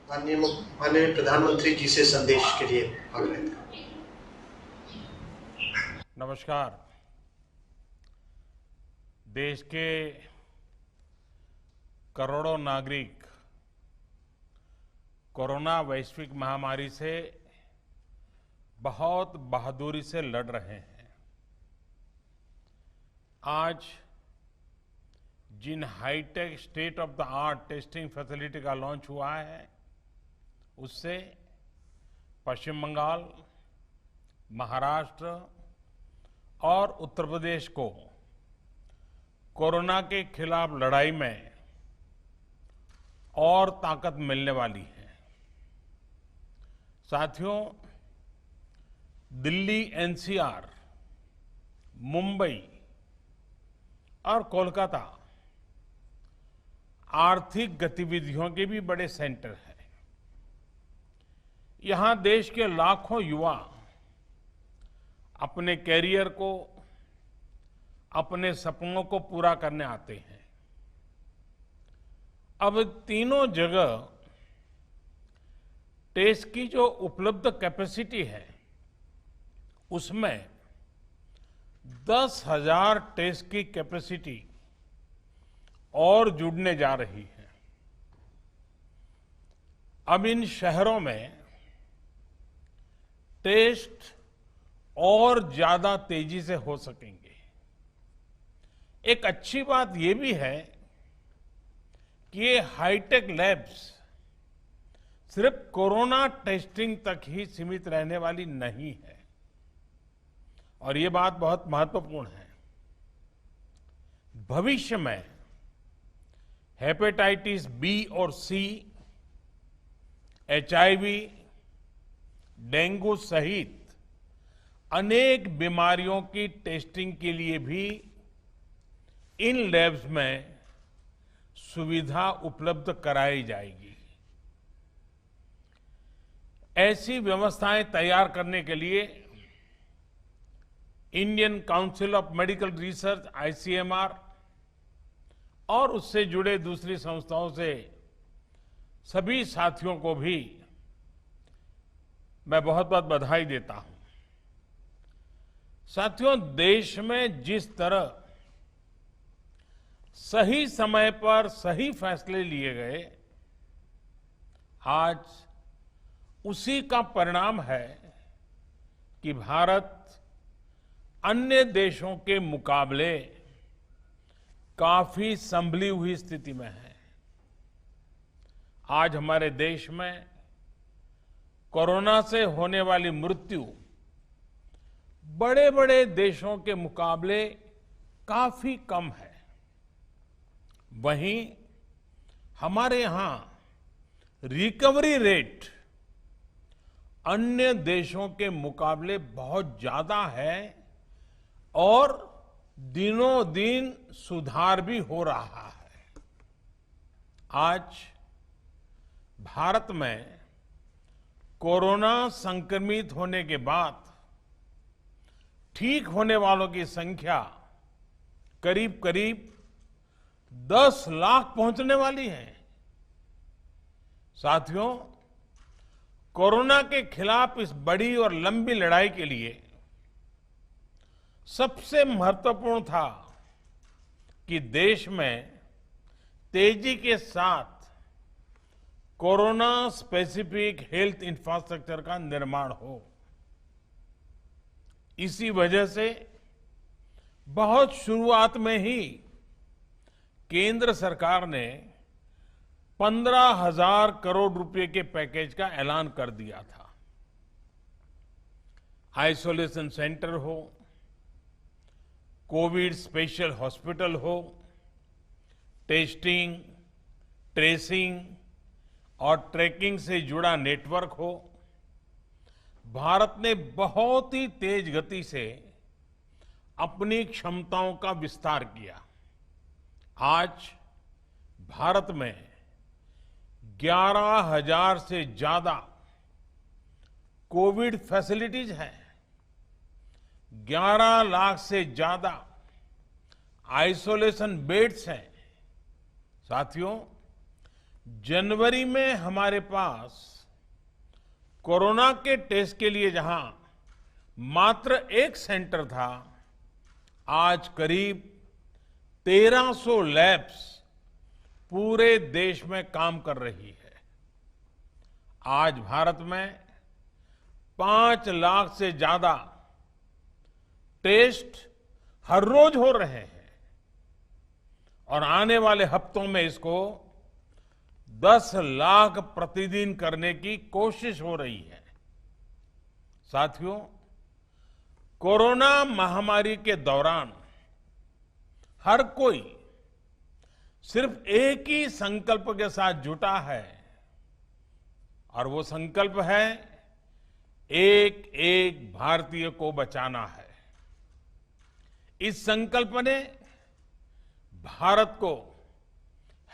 माननीय प्रधानमंत्री जी से संदेश के लिए आग्रह। नमस्कार। देश के करोड़ों नागरिक कोरोना वैश्विक महामारी से बहुत बहादुरी से लड़ रहे हैं। आज जिन hi-tech state of the art testing facility का लॉन्च हुआ है, उससे पश्चिम बंगाल, महाराष्ट्र और उत्तर प्रदेश को कोरोना के खिलाफ लड़ाई में और ताकत मिलने वाली है। साथियों, दिल्ली एनसीआर, मुंबई और कोलकाता आर्थिक गतिविधियों के भी बड़े सेंटर हैं। यहां देश के लाखों युवा अपने कैरियर को, अपने सपनों को पूरा करने आते हैं। अब तीनों जगह टेस्ट की जो उपलब्ध कैपेसिटी है, उसमें 10,000 टेस्ट की कैपेसिटी और जुड़ने जा रही है। अब इन शहरों में टेस्ट और ज्यादा तेजी से हो सकेंगे। एक अच्छी बात यह भी है कि ये हाईटेक लैब्स सिर्फ कोरोना टेस्टिंग तक ही सीमित रहने वाली नहीं है, और ये बात बहुत महत्वपूर्ण है। भविष्य में हेपेटाइटिस बी और सी, एचआईवी, डेंगू सहित अनेक बीमारियों की टेस्टिंग के लिए भी इन लैब्स में सुविधा उपलब्ध कराई जाएगी। ऐसी व्यवस्थाएं तैयार करने के लिए Indian council of medical research ICMR और उससे जुड़े दूसरी संस्थाओं से सभी साथियों को भी मैं बहुत बहुत बधाई देता हूं। साथियों, देश में जिस तरह सही समय पर सही फैसले लिए गए, आज उसी का परिणाम है कि भारत अन्य देशों के मुकाबले काफी संभली हुई स्थिति में है। आज हमारे देश में कोरोना से होने वाली मृत्यु बड़े बड़े देशों के मुकाबले काफी कम है। वहीं हमारे यहां रिकवरी रेट अन्य देशों के मुकाबले बहुत ज्यादा है और दिनों दिन सुधार भी हो रहा है। आज भारत में कोरोना संक्रमित होने के बाद ठीक होने वालों की संख्या करीब करीब 10 लाख पहुंचने वाली है। साथियों, कोरोना के खिलाफ इस बड़ी और लंबी लड़ाई के लिए सबसे महत्वपूर्ण था कि देश में तेजी के साथ कोरोना स्पेसिफिक हेल्थ इंफ्रास्ट्रक्चर का निर्माण हो। इसी वजह से बहुत शुरुआत में ही केंद्र सरकार ने 15,000 करोड़ रुपए के पैकेज का ऐलान कर दिया था। आइसोलेशन सेंटर हो, कोविड स्पेशल हॉस्पिटल हो, टेस्टिंग, ट्रेसिंग और ट्रैकिंग से जुड़ा नेटवर्क हो, भारत ने बहुत ही तेज गति से अपनी क्षमताओं का विस्तार किया। आज भारत में 11,000 से ज्यादा कोविड फैसिलिटीज हैं, 11 लाख से ज्यादा आइसोलेशन बेड्स हैं। साथियों, जनवरी में हमारे पास कोरोना के टेस्ट के लिए जहां मात्र एक सेंटर था, आज करीब 1300 लैब्स पूरे देश में काम कर रही है। आज भारत में 5 लाख से ज्यादा टेस्ट हर रोज हो रहे हैं और आने वाले हफ्तों में इसको 10 लाख प्रतिदिन करने की कोशिश हो रही है। साथियों, कोरोना महामारी के दौरान हर कोई सिर्फ एक ही संकल्प के साथ जुटा है और वो संकल्प है एक एक भारतीय को बचाना है। इस संकल्प ने भारत को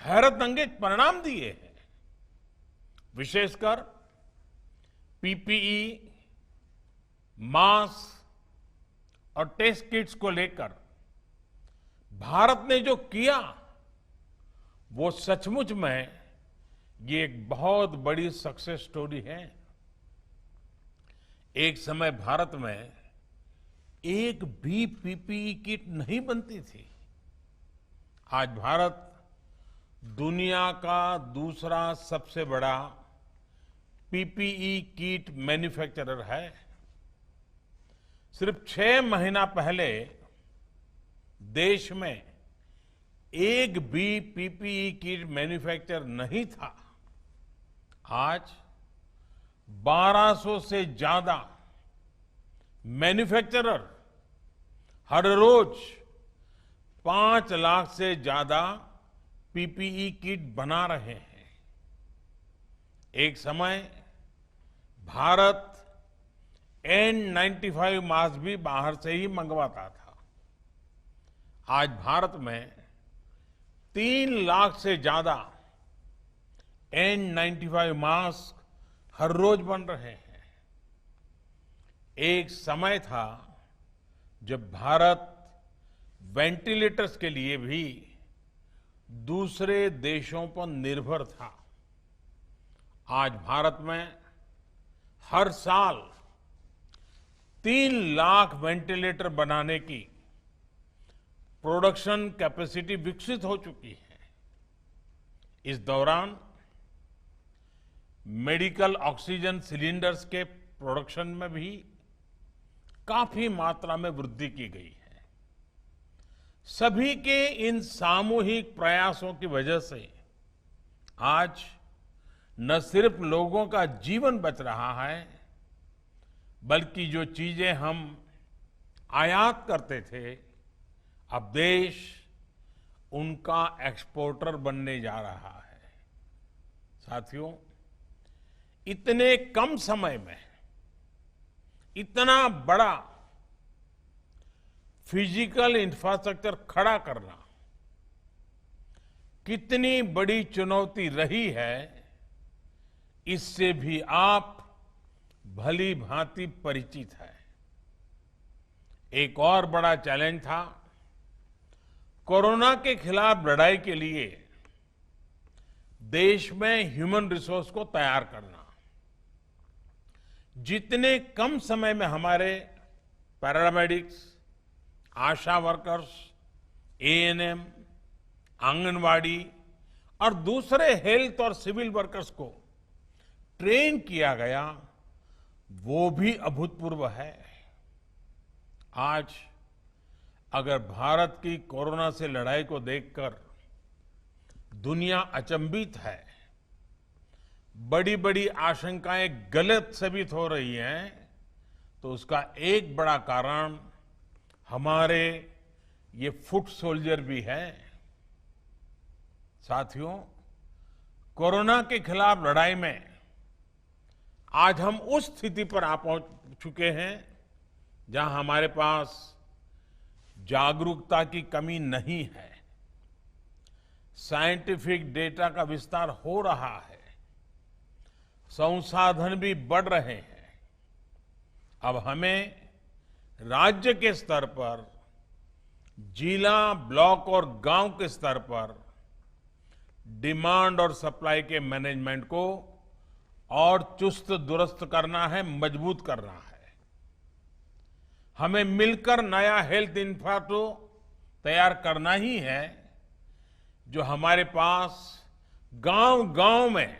हैरतअंगेज परिणाम दिए हैं। विशेषकर पीपीई, मास्क और टेस्ट किट्स को लेकर भारत ने जो किया वो सचमुच में ये एक बहुत बड़ी सक्सेस स्टोरी है। एक समय भारत में एक भी पीपीई किट नहीं बनती थी। आज भारत दुनिया का दूसरा सबसे बड़ा पीपीई किट मैन्युफैक्चरर है। सिर्फ 6 महीना पहले देश में एक भी पीपीई किट मैन्युफैक्चर नहीं था। आज 1200 से ज्यादा मैन्युफैक्चरर हर रोज 5 लाख से ज्यादा पीपीई किट बना रहे हैं। एक समय भारत N95 मास्क भी बाहर से ही मंगवाता था। आज भारत में 3 लाख से ज्यादा N95 मास्क हर रोज बन रहे हैं। एक समय था जब भारत वेंटिलेटर्स के लिए भी दूसरे देशों पर निर्भर था। आज भारत में हर साल 3 लाख वेंटिलेटर बनाने की प्रोडक्शन कैपेसिटी विकसित हो चुकी है। इस दौरान मेडिकल ऑक्सीजन सिलेंडर्स के प्रोडक्शन में भी काफी मात्रा में वृद्धि की गई है। सभी के इन सामूहिक प्रयासों की वजह से आज न सिर्फ लोगों का जीवन बच रहा है, बल्कि जो चीजें हम आयात करते थे, अब देश उनका एक्सपोर्टर बनने जा रहा है। साथियों, इतने कम समय में इतना बड़ा फिजिकल इंफ्रास्ट्रक्चर खड़ा करना कितनी बड़ी चुनौती रही है, इससे भी आप भली भांति परिचित है। एक और बड़ा चैलेंज था कोरोना के खिलाफ लड़ाई के लिए देश में ह्यूमन रिसोर्स को तैयार करना। जितने कम समय में हमारे पैरामेडिक्स, आशा वर्कर्स, एएनएम, आंगनवाड़ी और दूसरे हेल्थ और सिविल वर्कर्स को ट्रेन किया गया, वो भी अभूतपूर्व है। आज अगर भारत की कोरोना से लड़ाई को देखकर दुनिया अचंभित है, बड़ी बड़ी आशंकाएं गलत साबित हो रही हैं, तो उसका एक बड़ा कारण हमारे ये फुट सोल्जर भी है। साथियों, कोरोना के खिलाफ लड़ाई में आज हम उस स्थिति पर आ पहुंच चुके हैं जहां हमारे पास जागरूकता की कमी नहीं है। साइंटिफिक डेटा का विस्तार हो रहा है, संसाधन भी बढ़ रहे हैं। अब हमें राज्य के स्तर पर, जिला, ब्लॉक और गांव के स्तर पर डिमांड और सप्लाई के मैनेजमेंट को और चुस्त दुरुस्त करना है, मजबूत करना है। हमें मिलकर नया हेल्थ इंफ्रास्ट्रक्चर तैयार करना ही है। जो हमारे पास गांव-गांव में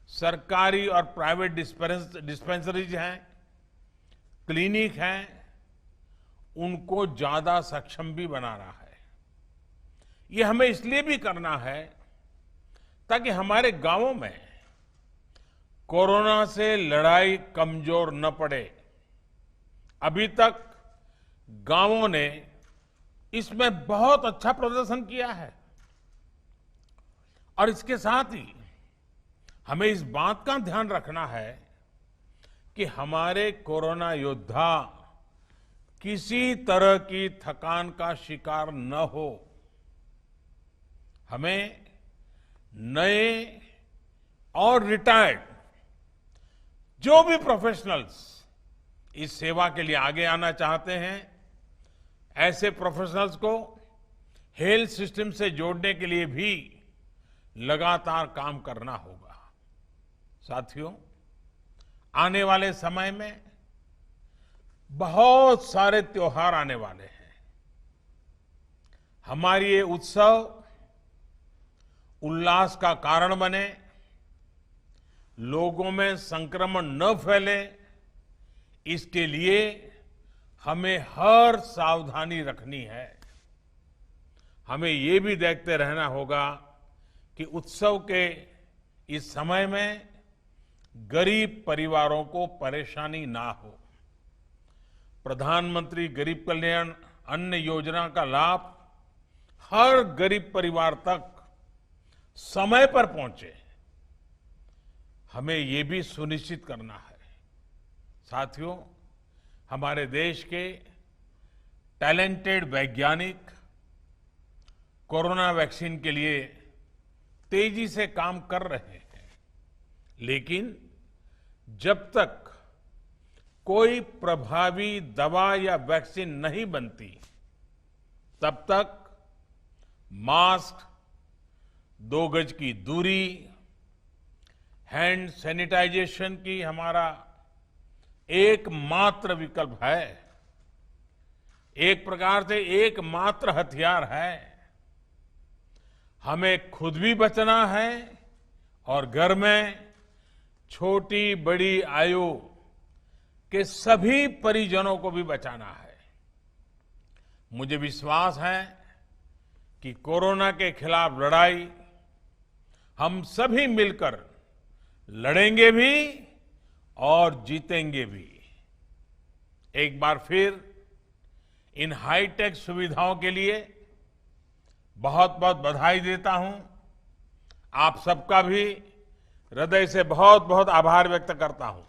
सरकारी और प्राइवेट डिस्पेंसरीज हैं, क्लिनिक हैं, उनको ज्यादा सक्षम भी बनाना है। ये हमें इसलिए भी करना है ताकि हमारे गांवों में कोरोना से लड़ाई कमजोर न पड़े। अभी तक गांवों ने इसमें बहुत अच्छा प्रदर्शन किया है और इसके साथ ही हमें इस बात का ध्यान रखना है कि हमारे कोरोना योद्धा किसी तरह की थकान का शिकार न हो। हमें नए और रिटायर्ड जो भी प्रोफेशनल्स इस सेवा के लिए आगे आना चाहते हैं, ऐसे प्रोफेशनल्स को हेल्थ सिस्टम से जोड़ने के लिए भी लगातार काम करना होगा। साथियों, आने वाले समय में बहुत सारे त्योहार आने वाले हैं। हमारी ये उत्सव उल्लास का कारण बने, लोगों में संक्रमण न फैले, इसके लिए हमें हर सावधानी रखनी है। हमें ये भी देखते रहना होगा कि उत्सव के इस समय में गरीब परिवारों को परेशानी ना हो। प्रधानमंत्री गरीब कल्याण अन्न योजना का लाभ हर गरीब परिवार तक समय पर पहुंचे, हमें ये भी सुनिश्चित करना है। साथियों, हमारे देश के टैलेंटेड वैज्ञानिक कोरोना वैक्सीन के लिए तेजी से काम कर रहे हैं, लेकिन जब तक कोई प्रभावी दवा या वैक्सीन नहीं बनती, तब तक मास्क, 2 गज की दूरी, हैंड सैनिटाइजेशन की हमारा एकमात्र विकल्प है, एक प्रकार से एकमात्र हथियार है। हमें खुद भी बचना है और घर में छोटी बड़ी आयु के सभी परिजनों को भी बचाना है। मुझे विश्वास है कि कोरोना के खिलाफ लड़ाई हम सभी मिलकर लड़ेंगे भी और जीतेंगे भी। एक बार फिर इन हाईटेक सुविधाओं के लिए बहुत बहुत बधाई देता हूं। आप सबका भी हृदय से बहुत बहुत आभार व्यक्त करता हूं।